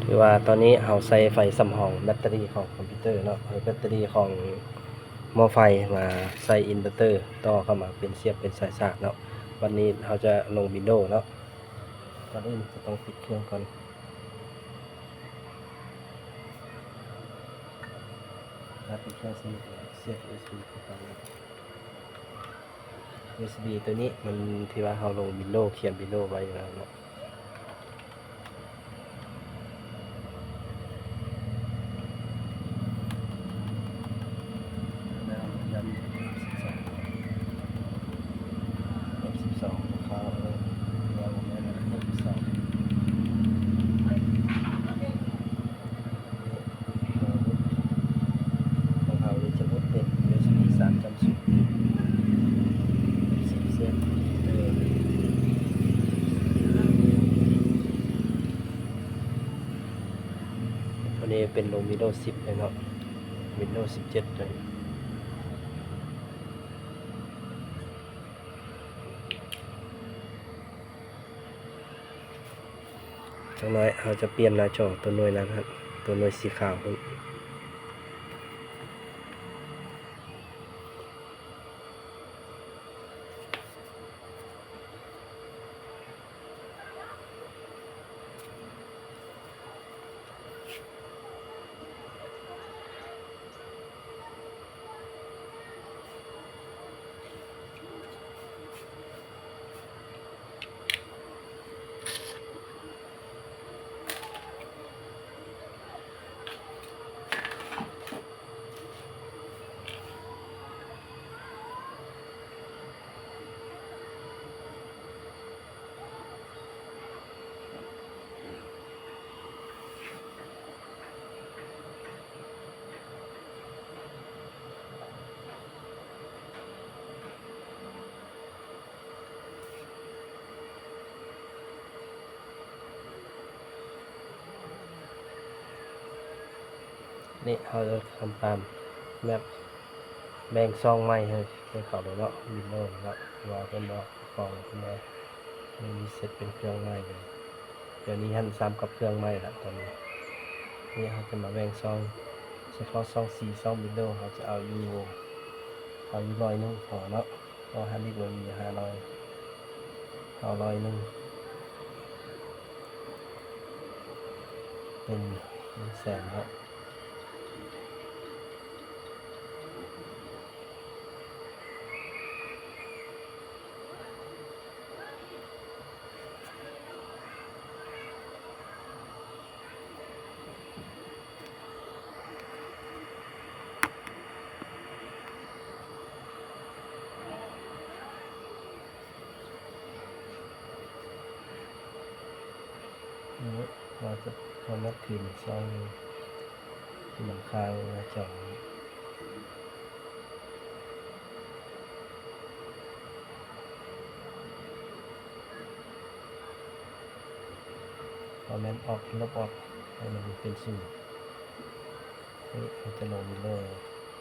ถือว่าตอนนี้เราใส่ไฟสำรองแบตเตอรี่ของคอมพิวเตอร์เนาะเอาแบตเตอรี่ของหม้อไฟมาใส่อินเวอร์เตอร์ต่อเข้ามาเป็นเสียบเป็นสายชาร์จเนาะวันนี้เราจะลง Windows เนาะก่อนอื่นจะต้องปิดเครื่องก่อนปิดเครื่องเสียบ USB เข้าไป USB ตัวนี้มันที่ว่าเราลง Windows เขียน Windows ไว้อยู่แล้วเนาะ12เขาเราแม่น12ของเขาเลยจะมุดเป็น USB 3.0 10 เส้นตัวนี้เป็นลง Windows 10เลยเนาะ Windows 17เลยจังน้อยเราจะเปลี่ยนหน้าจอตัวหน่วยนะครับ ตัวหน่วยสีขาวนี่เราจะทำตามแมปแบ่งซองไม้ให้เขาเลยเนาะ Windows เนาะว่าเป็นเนาะของเป็นเนาะมีเซตเป็นเครื่องไม้เลยเดี๋ยวนี้หันซ้ำกับเครื่องไม้ละตอนนี้นี่เราจะมาแบ่งซองเฉพาะซอง4ซอง Windows เราจะเอาอยู่100 พอเนาะเพราะฮันดิสมันมี500เอา100เป็น100,000เนาะเราจะทำนับพิมพ์ซองที่มันค้างหน้าจอคอมเมนต์ออกลบออกให้มันเป็นศูนย์นี่เราจะลงวินโดว์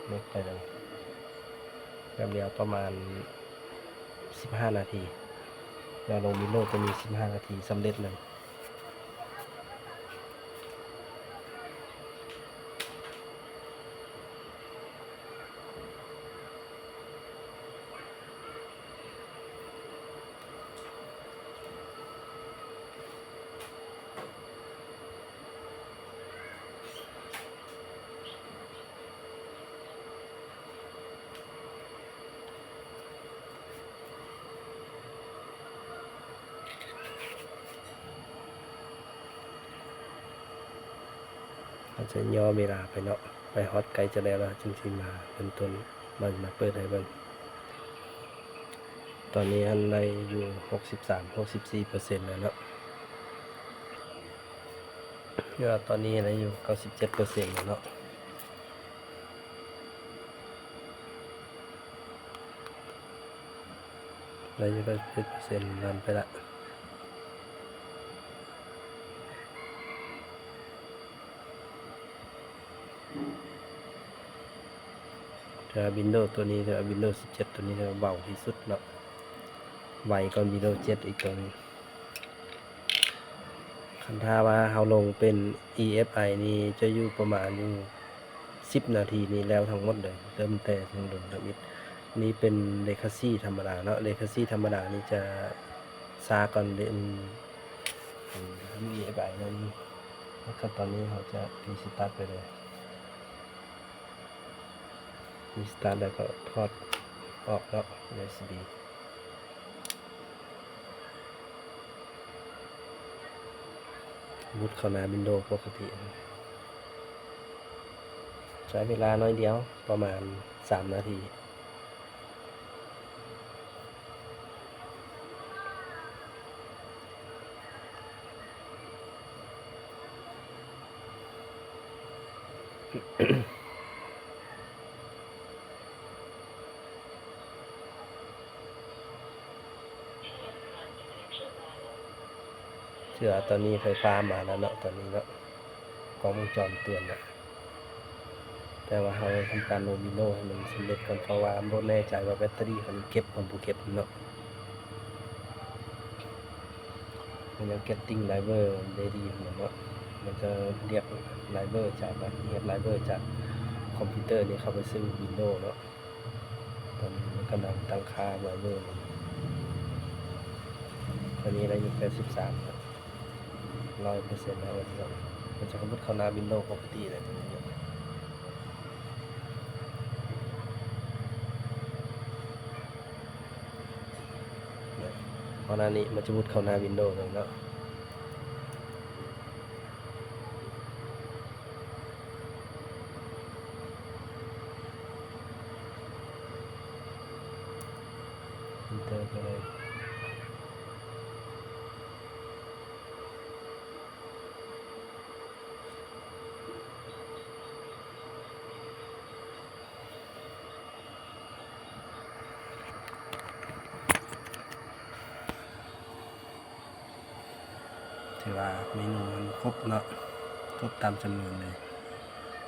เล็กไปเลยแบบเดียวประมาณ15 นาทีเราลงวินโดว์จะมี15 นาทีสำเร็จเลยเราจะย่อเวลาไปเนาะไปฮอตไกลจะแล้วจริงๆมาเป็นต้นมาเปิดให้เบิ่งตอนนี้อันในอยู่63-64%แล้วเนาะยอดตอนนี้อะไรอยู่97%แล้วเนาะแล้วอยู่97%รันไปละถ้า Windows ตัวนี้ถ้า Windows 17 ตัวนี้จะเบาที่สุดเนาะไวกว่า Windows 7 อีกตัวนึง คันถ้าว่าเราลงเป็น EFI นี่จะอยู่ประมาณอยู่10 นาทีนี้แล้วทั้งหมดเลยเริ่มแต่ถึงลงทมิดนี่เป็น Legacy ธรรมดาเนาะ Legacy ธรรมดานี่จะช้าก่อนเป็นEFI นั่นแล้วก็ตอนนี้เราจะรีสตาร์ทไปเลยรีสตาร์ทแล้วก็ทอดออกแล้ว USB มุดเข้าหน้า Windows ปกติใช้เวลาน้อยเดียวประมาณ3 นาทีเชื่อตอนนี้ไฟฟ้ามาแล้วเนาะตอนนี้เนาะกล้องวงจรเตือนแล้วแต่ว่าเราทำการโนมิโนให้มันสำเร็จก่อนเพราะว่าบ่แน่ใจว่าแบตเตอรี่มันเก็บมันบ่เก็บเนาะมันยัง getting driver ได้ดีเหมือนเนาะมันจะเรียก driver จากเรียก driver จากคอมพิวเตอร์นี่เข้าไปซึ่ง Windows เนาะตอนนี้มันกำลังตั้งค่า driver ตอนนี้เราอยู่แค่13ครับ100%แล้วมันจะเข้าหน้า Windows ปกติเลยตรงนี้เพราะหน้านี้มันจะมุดเข้าหน้า Windows เลยเนาะอินเตอร์ไปเลยถือว่าเมนูมันครบเนาะครบตามจำนวนเลย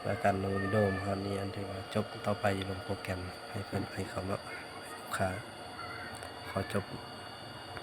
และการลงวิดีโอคราวนี้ถือว่าจบต่อไปลงโปรแกรมให้เพื่อนให้เขาเนาะลูกค้าขอจบ